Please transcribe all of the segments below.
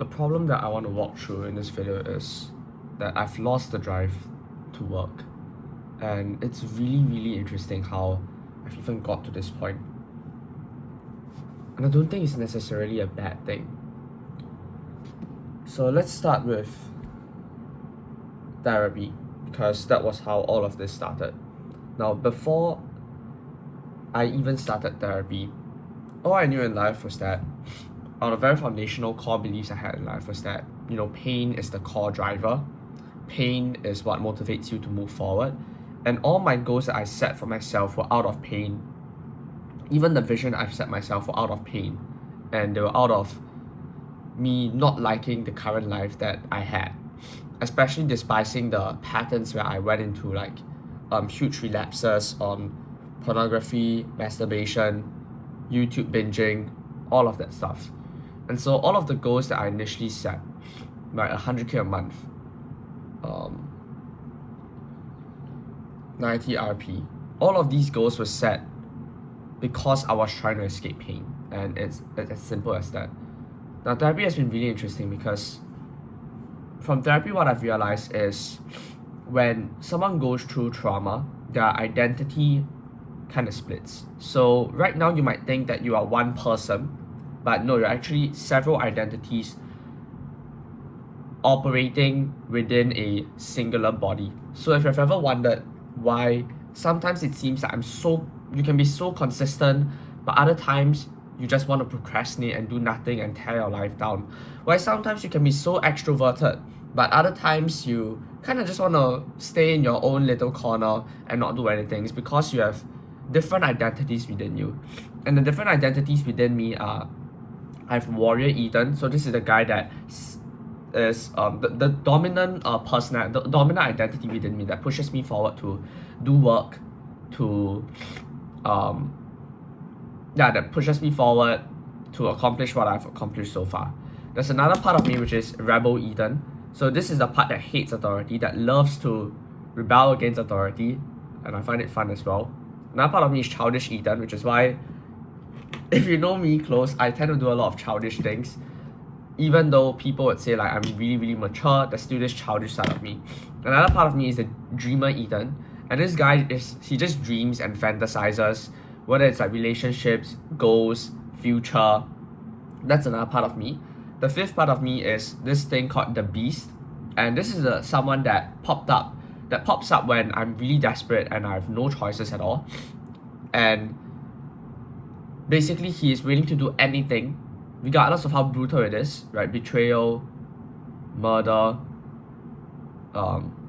the problem that I want to walk through in this video is that I've lost the drive to work. And it's really interesting how I've even got to this point. And I don't think it's necessarily a bad thing. So let's start with therapy, because that was how all of this started. Now, before I even started therapy, all I knew in life was that one of the very foundational core beliefs I had in life was that, pain is the core driver. Pain is what motivates you to move forward. And all my goals that I set for myself were out of pain. Even the vision I've set myself were out of pain. And they were out of me not liking the current life that I had. Especially despising the patterns where I went into huge relapses on pornography, masturbation, YouTube binging, all of that stuff. And so all of the goals that I initially set, like 100k a month, 90 RP, all of these goals were set because I was trying to escape pain. And it's as simple as that. Now, therapy has been really interesting because from therapy, what I've realized is when someone goes through trauma, their identity kind of splits. So right now you might think that you are one person, but no, you're actually several identities operating within a singular body. So if you've ever wondered why sometimes it seems that you can be so consistent, but other times you just want to procrastinate and do nothing and tear your life down. Why sometimes you can be so extroverted, but other times you kind of just want to stay in your own little corner and not do anything. It's because you have different identities within you. And the different identities within me are, I have Warrior Eden. So this is the guy that is the dominant the dominant identity within me that pushes me forward to do work, to that pushes me forward to accomplish what I've accomplished so far. There's another part of me which is Rebel Eden. So this is the part that hates authority, that loves to rebel against authority, and I find it fun as well. Another part of me is Childish Eden, which is why, if you know me close, I tend to do a lot of childish things. Even though people would say I'm really mature, there's still this childish side of me. Another part of me is the Dreamer Eden, and this guy he just dreams and fantasizes, whether it's relationships, goals, future. That's another part of me. The fifth part of me is this thing called the Beast, and this is someone that pops up when I'm really desperate and I have no choices at all. And basically he is willing to do anything, regardless of how brutal it is, right? Betrayal, murder,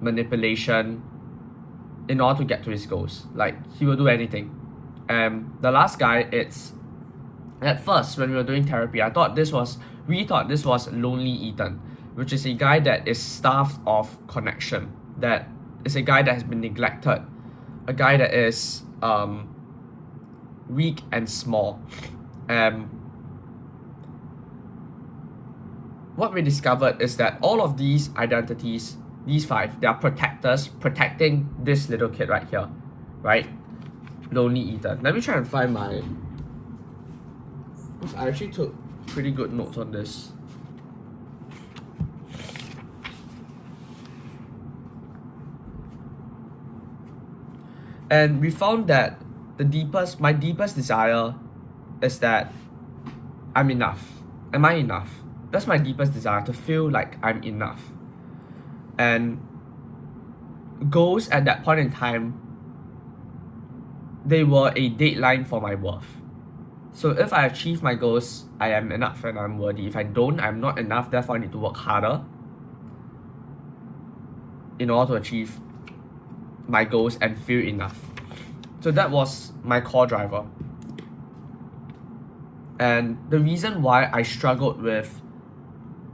manipulation, in order to get to his goals. He will do anything. And the last guy, it's, at first when we were doing therapy, we thought this was Lonely Eden, which is a guy that is starved of connection, that is a guy that has been neglected, a guy that is weak and small. What we discovered is that all of these identities, these five, they are protectors protecting this little kid right here, right? Lonely Eden. Let me try and find I actually took pretty good notes on this. And we found that my deepest desire is that I'm enough. Am I enough? That's my deepest desire, to feel like I'm enough. And goals at that point in time, they were a deadline for my worth. So if I achieve my goals, I am enough and I'm worthy. If I don't, I'm not enough, therefore I need to work harder in order to achieve my goals and feel enough. So that was my core driver. And the reason why I struggled with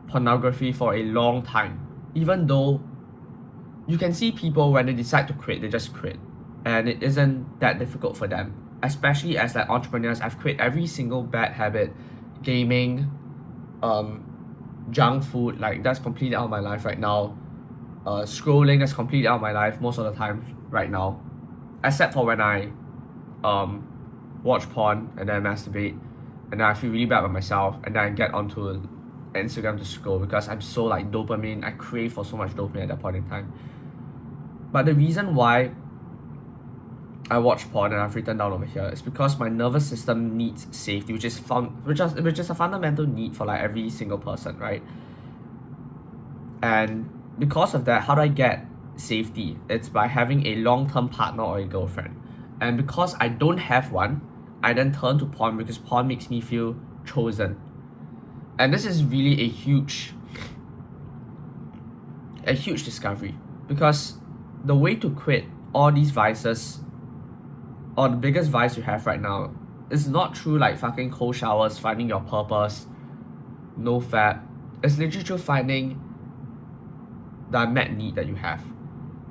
pornography for a long time, even though you can see people when they decide to quit, they just quit. And it isn't that difficult for them. Especially as entrepreneurs, I've quit every single bad habit. Gaming, junk food, that's completely out of my life right now. Scrolling, that's completely out of my life most of the time right now. Except for when I watch porn and then masturbate, and then I feel really bad about myself, and then I get onto Instagram to scroll because I'm so like dopamine. I crave for so much dopamine at that point in time. But the reason why I watch porn and I've written down over here is because my nervous system needs safety, which is a fundamental need for like every single person, right? And because of that, how do I get safety? It's by having a long-term partner or a girlfriend. And because I don't have one, I then turn to porn because porn makes me feel chosen. And this is really a huge discovery, because the way to quit all these vices, or the biggest vice you have right now, is not through like fucking cold showers, finding your purpose, no fat. It's literally through finding the unmet need that you have.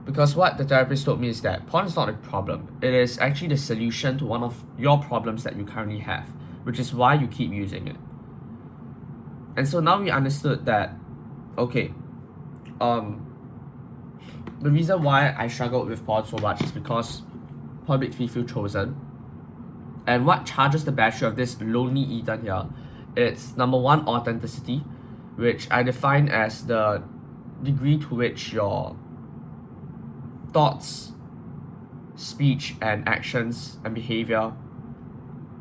Because what the therapist told me is that porn is not a problem. It is actually the solution to one of your problems that you currently have, which is why you keep using it. And so now we understood that, okay, the reason why I struggled with porn so much is because porn makes me feel chosen. And what charges the battery of this lonely Ethan here? It's number one, authenticity, which I define as the degree to which your thoughts, speech, and actions and behavior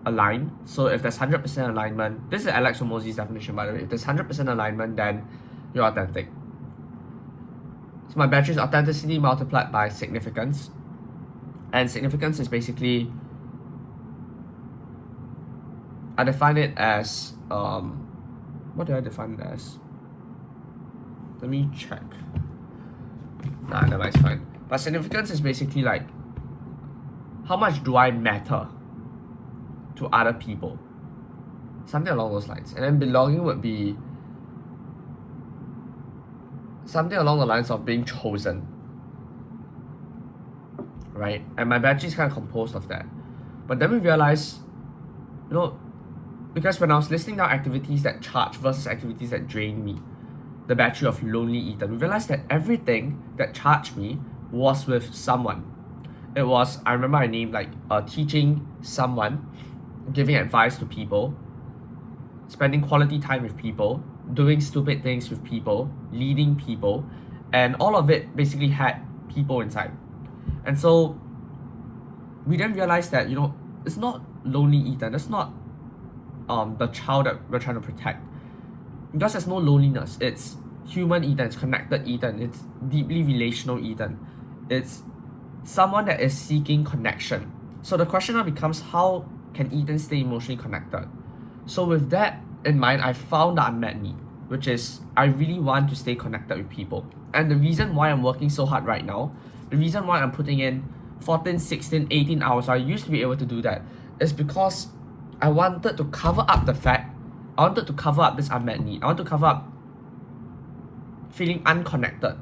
align. So if there's 100% alignment, this is Alex Hormozi's definition, by the way. If there's 100% alignment, then you're authentic. So my battery is authenticity multiplied by significance. And significance is basically, I define it as, what do I define it as? Let me check. Nah, never mind, it's fine. But significance is basically like, how much do I matter to other people? Something along those lines. And then belonging would be something along the lines of being chosen, right? And my battery is kind of composed of that. But then we realize, because when I was listing down activities that charge versus activities that drain me, the battery of lonely Ethan, we realized that everything that charged me was with someone. It was, I remember I named like teaching someone, giving advice to people, spending quality time with people, doing stupid things with people, leading people, and all of it basically had people inside. And so we then realized that, it's not lonely Ethan, it's not the child that we're trying to protect. Because there's no loneliness. It's human Ethan, it's connected Ethan, it's deeply relational Ethan. It's someone that is seeking connection. So the question now becomes, how can Ethan stay emotionally connected? So with that in mind, I found the unmet need, which is I really want to stay connected with people. And the reason why I'm working so hard right now, the reason why I'm putting in 14, 16, 18 hours, I used to be able to do that, is because I wanted to cover up the fact, I wanted to cover up this unmet need. I want to cover up feeling unconnected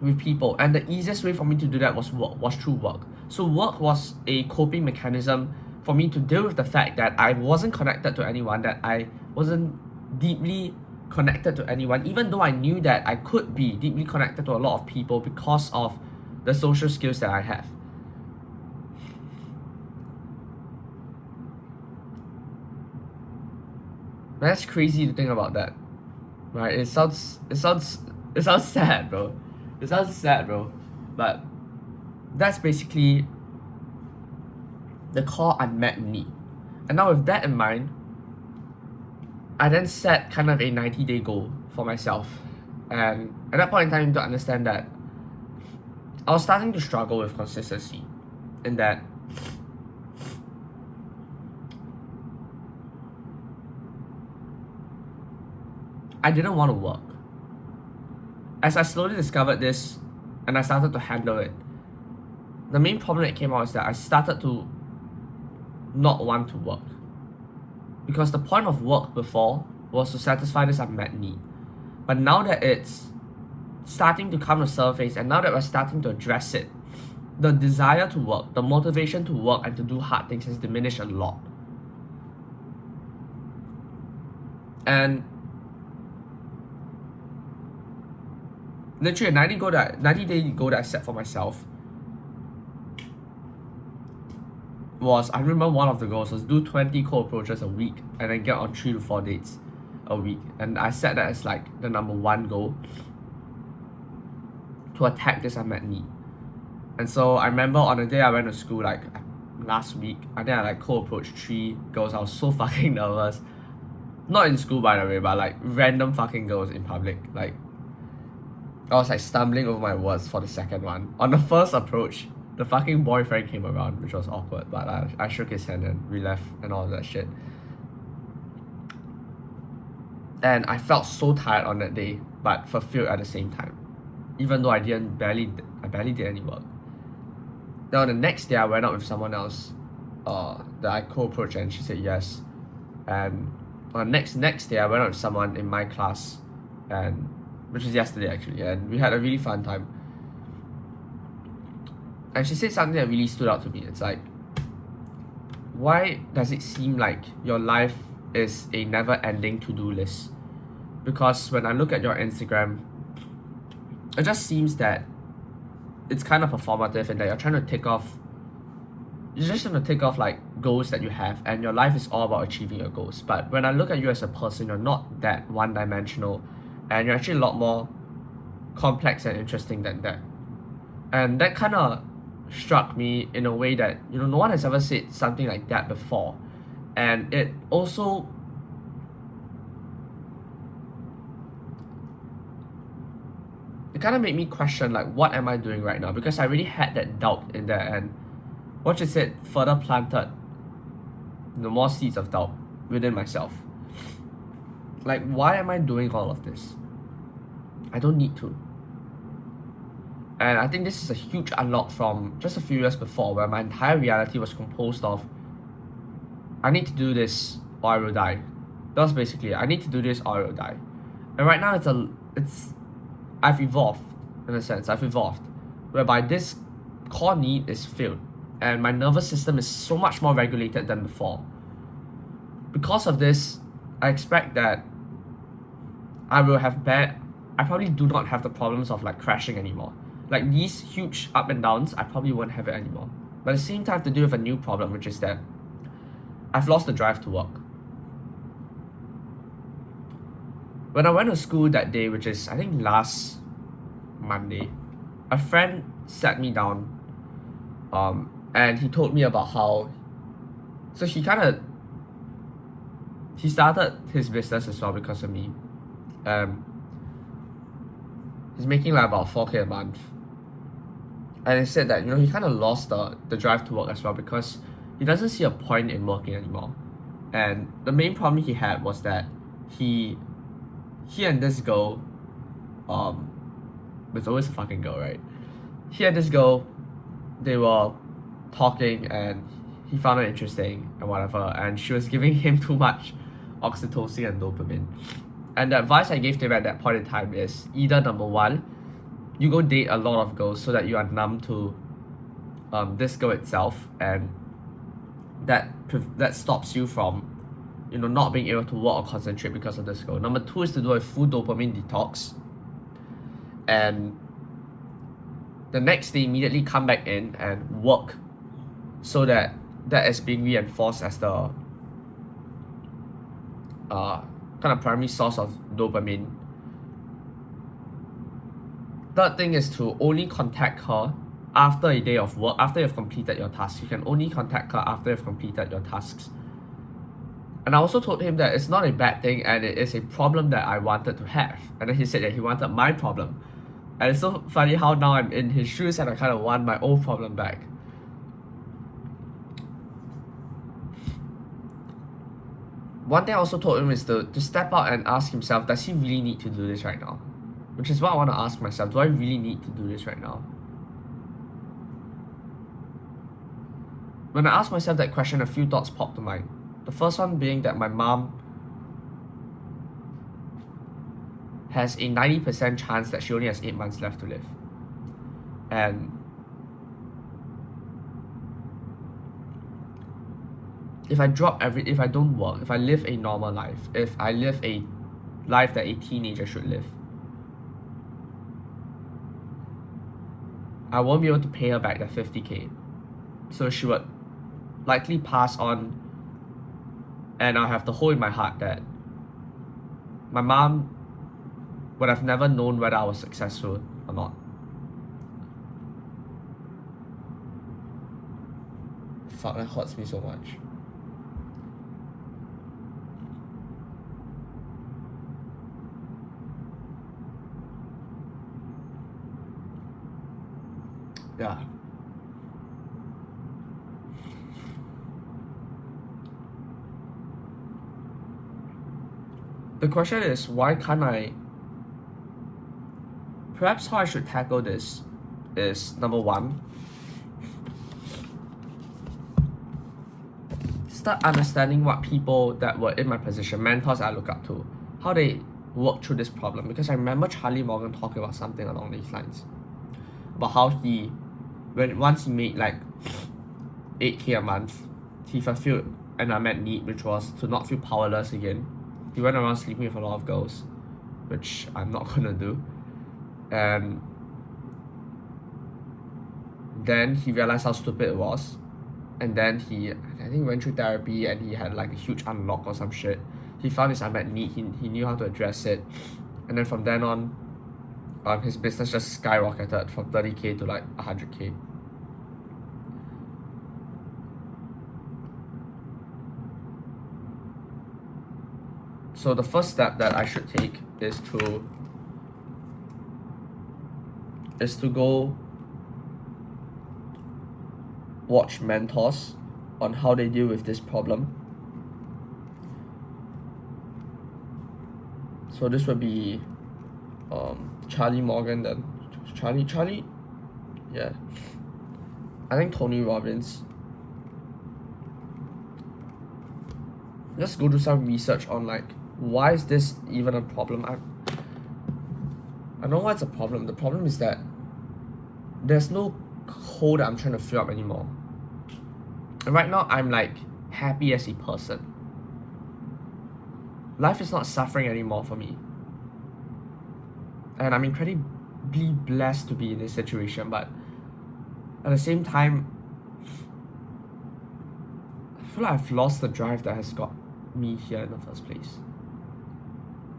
with people. And the easiest way for me to do that was through work. So work was a coping mechanism for me to deal with the fact that I wasn't connected to anyone, that I wasn't deeply connected to anyone, even though I knew that I could be deeply connected to a lot of people because of the social skills that I have. That's crazy to think about that, right? It sounds sad, bro. It sounds sad, bro. But that's basically the core unmet need. And now with that in mind, I then set kind of a 90-day goal for myself. And at that point in time, to understand that I was starting to struggle with consistency, in that I didn't want to work. As I slowly discovered this and I started to handle it, the main problem that came out is that I started to not want to work. Because the point of work before was to satisfy this unmet need. But now that it's starting to come to surface, and now that we're starting to address it, the desire to work, the motivation to work and to do hard things has diminished a lot. And literally a 90-day goal that I set for myself was, I remember one of the goals was do 20 cold approaches a week and then get on 3 to 4 dates a week, and I set that as like the number one goal, to attack this unmet need. And so I remember on the day I went to school, like last week, I think I like co-approached 3 girls. I was so fucking nervous. Not in school, by the way, but like random fucking girls in public. Like, I was like stumbling over my words for the second one. On the first approach, the fucking boyfriend came around, which was awkward, but I shook his hand and we left and all that shit. And I felt so tired on that day, but fulfilled at the same time, even though I barely did any work. Then on the next day, I went out with someone else that I co-approached, and she said yes. And on the next day, I went out with someone in my class, and which is yesterday actually, and we had a really fun time. And she said something that really stood out to me. It's like, why does it seem like your life is a never-ending to-do list? Because when I look at your Instagram, it just seems that it's kind of performative and that you're just trying to tick off like goals that you have, and your life is all about achieving your goals. But when I look at you as a person, you're not that one-dimensional, and you're actually a lot more complex and interesting than that. And that kind of struck me in a way that, you know, no one has ever said something like that before. And it also kind of made me question, like, what am I doing right now? Because I really had that doubt in there, and what you said further planted more seeds of doubt within myself. Like, why am I doing all of this? I don't need to. And I think this is a huge unlock from just a few years before, where my entire reality was composed of, I need to do this or I will die. That was basically it. I need to do this or I will die. And right now I've evolved, in a sense. I've evolved, whereby this core need is filled, and my nervous system is so much more regulated than before. Because of this, I expect that I probably do not have the problems of like crashing anymore. Like these huge up and downs, I probably won't have it anymore. But at the same time, I have to deal with a new problem, which is that I've lost the drive to work. When I went to school that day, which is I think last Monday, a friend sat me down, and he told me about how, so he started his business as well because of me. He's making like about 4K a month, and he said that, you know, he kind of lost the drive to work as well because he doesn't see a point in working anymore. And the main problem he had was that he and this girl, it's always a fucking girl, right? He and this girl, they were talking and he found it interesting and whatever, and she was giving him too much oxytocin and dopamine. And the advice I gave to him at that point in time is either, number one, you go date a lot of girls so that you are numb to this girl itself, and that stops you from, you know, not being able to work or concentrate because of this girl. Number two is to do a full dopamine detox, and the next day immediately come back in and work so that is being reinforced as the kind of primary source of dopamine. Third thing is to only contact her after a day of work, after you've completed your tasks. You can only contact her after you've completed your tasks. And I also told him that it's not a bad thing and it is a problem that I wanted to have. And then he said that he wanted my problem. And it's so funny how now I'm in his shoes and I kind of want my own problem back. One thing I also told him is to step out and ask himself, does he really need to do this right now? Which is what I want to ask myself. Do I really need to do this right now? When I asked myself that question, a few thoughts popped to mind. The first one being that my mom has a 90% chance that she only has 8 months left to live. And if I don't work, if I live a normal life, if I live a life that a teenager should live, I won't be able to pay her back that 50K. So she would likely pass on, and I'll have the hole in my heart that my mom would have never known whether I was successful or not. Fuck, that hurts me so much. Yeah. The question is, why can't I... Perhaps how I should tackle this is, number one, start understanding what people that were in my position, mentors I look up to, how they work through this problem. Because I remember Charlie Morgan talking about something along these lines. About how he, once he made like 8K a month, he fulfilled an unmet need, which was to not feel powerless again. He went around sleeping with a lot of girls, which I'm not gonna do. And then he realized how stupid it was. And then he, I think, went through therapy and he had like a huge unlock or some shit. He found his unmet need, he knew how to address it. And then from then on, his business just skyrocketed from 30K to like 100K. So the first step that I should take is to go watch mentors on how they deal with this problem. So this would be Charlie Morgan, then Charlie, yeah. I think Tony Robbins. Just go do some research on like, why is this even a problem? I know why it's a problem. The problem is that there's no hole that I'm trying to fill up anymore. And right now I'm like happy as a person. Life is not suffering anymore for me. And I'm incredibly blessed to be in this situation, but at the same time, I feel like I've lost the drive that has got me here in the first place.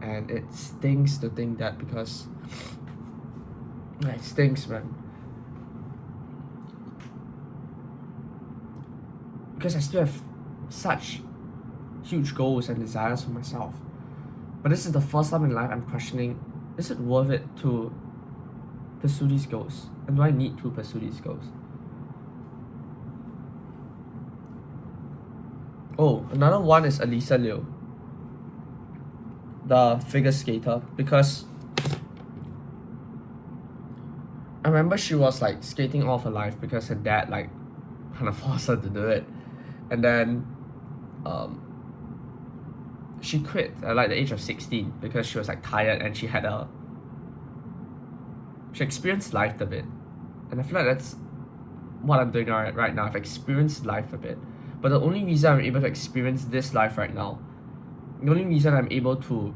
And it stings to think that, because it stinks, man. Because I still have such huge goals and desires for myself. But this is the first time in life I'm questioning, is it worth it to pursue these goals? And do I need to pursue these goals? Oh, another one is Elisa Liu, the figure skater, because I remember she was like skating all of her life because her dad like kind of forced her to do it. And then she quit at like the age of 16 because she was like tired and she experienced life a bit. And I feel like that's what I'm doing right now. I've experienced life a bit. But the only reason I'm able to experience this life right now, the only reason I'm able to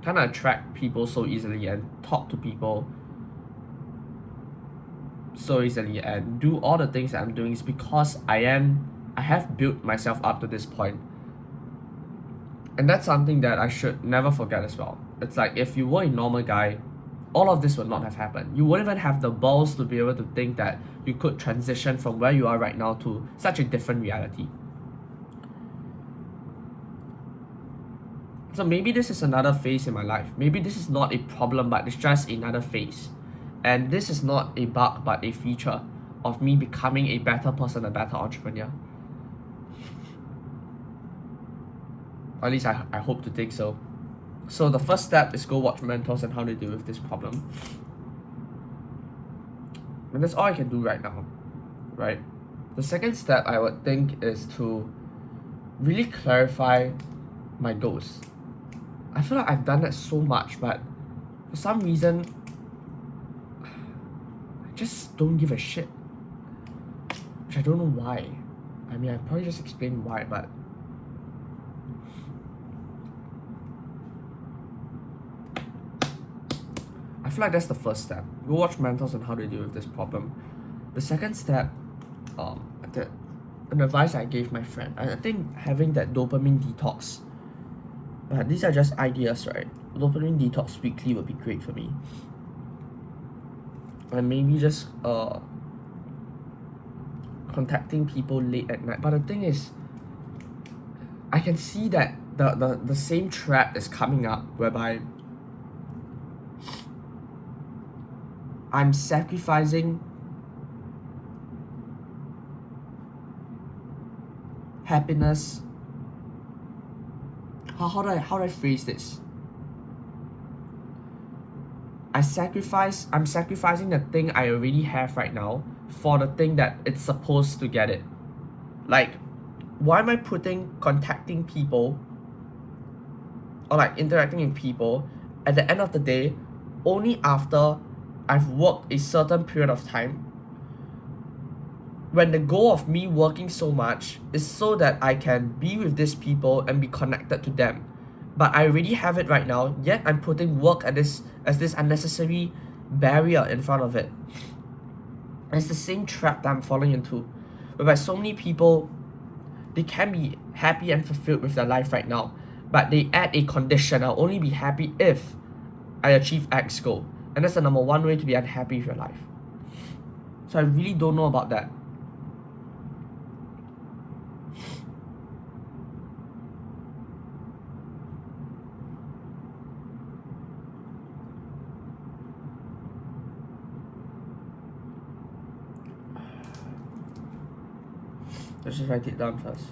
kind of attract people so easily and talk to people so easily and do all the things that I'm doing is because I have built myself up to this point. And that's something that I should never forget as well. It's like, if you were a normal guy, all of this would not have happened. You wouldn't even have the balls to be able to think that you could transition from where you are right now to such a different reality. So maybe this is another phase in my life. Maybe this is not a problem, but it's just another phase. And this is not a bug, but a feature of me becoming a better person, a better entrepreneur. At least I hope to think so. So the first step is go watch mentors and how they deal with this problem. And that's all I can do right now, right? The second step I would think is to really clarify my goals. I feel like I've done that so much, but for some reason, I just don't give a shit. Which I don't know why. I mean, I probably just explained why, but I feel like that's the first step. Go watch mentors on how they deal with this problem. The second step, an advice I gave my friend, I think having that dopamine detox But these are just ideas, right? Dopamine detox weekly would be great for me. And maybe just contacting people late at night. But the thing is, I can see that the same trap is coming up whereby I'm sacrificing happiness. How do I phrase this? I'm sacrificing the thing I already have right now for the thing that it's supposed to get it. Like, why am I putting contacting people or like interacting with people at the end of the day only after I've worked a certain period of time, when the goal of me working so much is so that I can be with these people and be connected to them. But I already have it right now, yet I'm putting work as this unnecessary barrier in front of it. And it's the same trap that I'm falling into, whereby so many people, they can be happy and fulfilled with their life right now, but they add a condition: I'll only be happy if I achieve X goal. And that's the number one way to be unhappy with your life. So I really don't know about that. Let's just write it down first.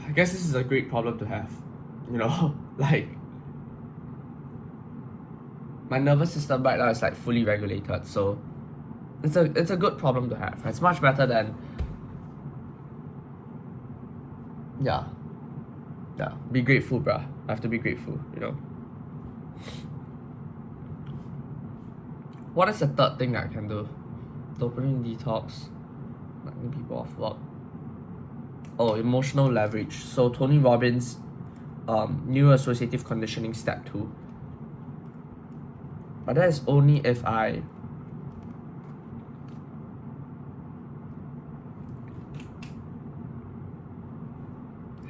I guess this is a great problem to have. You know, like, my nervous system right now is like fully regulated, so it's a good problem to have. It's much better than be grateful, bruh. I have to be grateful, you know. What is the third thing that I can do? Dopamine detox, knocking people off work. Oh, emotional leverage. So Tony Robbins, new associative conditioning step 2. But that is only if I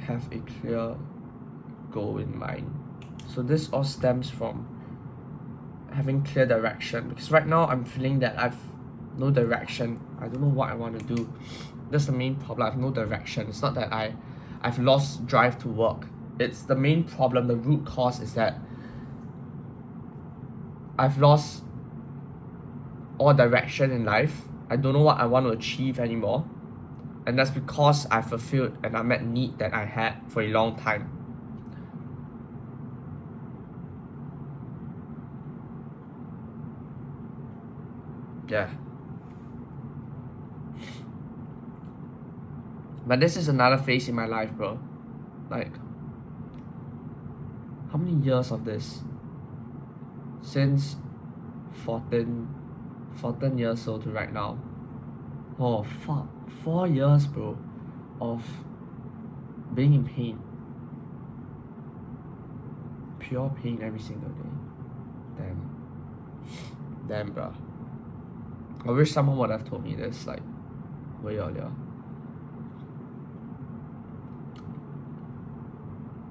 have a clear goal in mind. So this all stems from having clear direction, because right now I'm feeling that I've no direction. I don't know what I want to do. That's the main problem. I have no direction. It's not that I've lost drive to work. It's the main problem. The root cause is that I've lost all direction in life. I don't know what I want to achieve anymore. And that's because I fulfilled an unmet need that I had for a long time. Yeah. But this is another phase in my life, bro. Like, how many years of this? Since 14 years old to right now. Oh, fuck. 4 years, bro, of being in pain. Pure pain every single day. Damn, bro. I wish someone would have told me this, like, way earlier.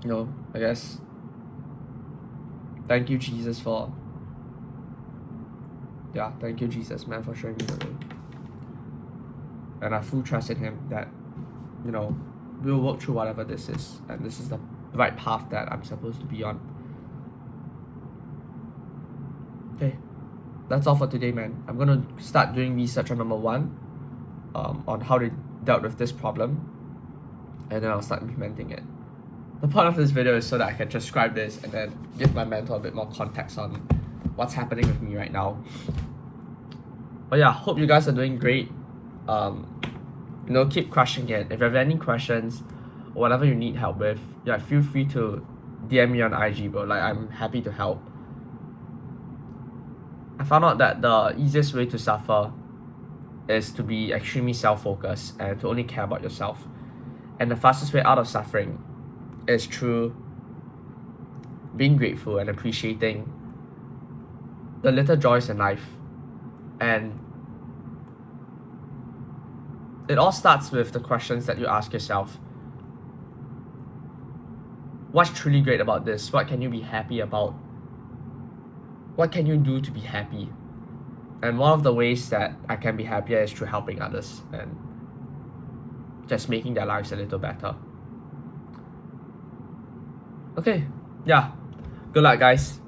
You know, I guess, thank you, Jesus, thank you, Jesus, man, for showing me the way. And I have full trust in him that, you know, we'll work through whatever this is, and this is the right path that I'm supposed to be on. Okay, that's all for today, man. I'm gonna start doing research on number 1, on how they dealt with this problem, and then I'll start implementing it. The point of this video is so that I can transcribe this and then give my mentor a bit more context on what's happening with me right now. But yeah, hope you guys are doing great. You know, keep crushing it. If you have any questions or whatever you need help with, yeah, feel free to DM me on IG, bro. Like, I'm happy to help. I found out that the easiest way to suffer is to be extremely self-focused and to only care about yourself. And the fastest way out of suffering is through being grateful and appreciating the little joys in life. And it all starts with the questions that you ask yourself. what's truly great about this? What can you be happy about? What can you do to be happy? And one of the ways that I can be happier is through helping others and just making their lives a little better. Okay, yeah. Good luck, guys.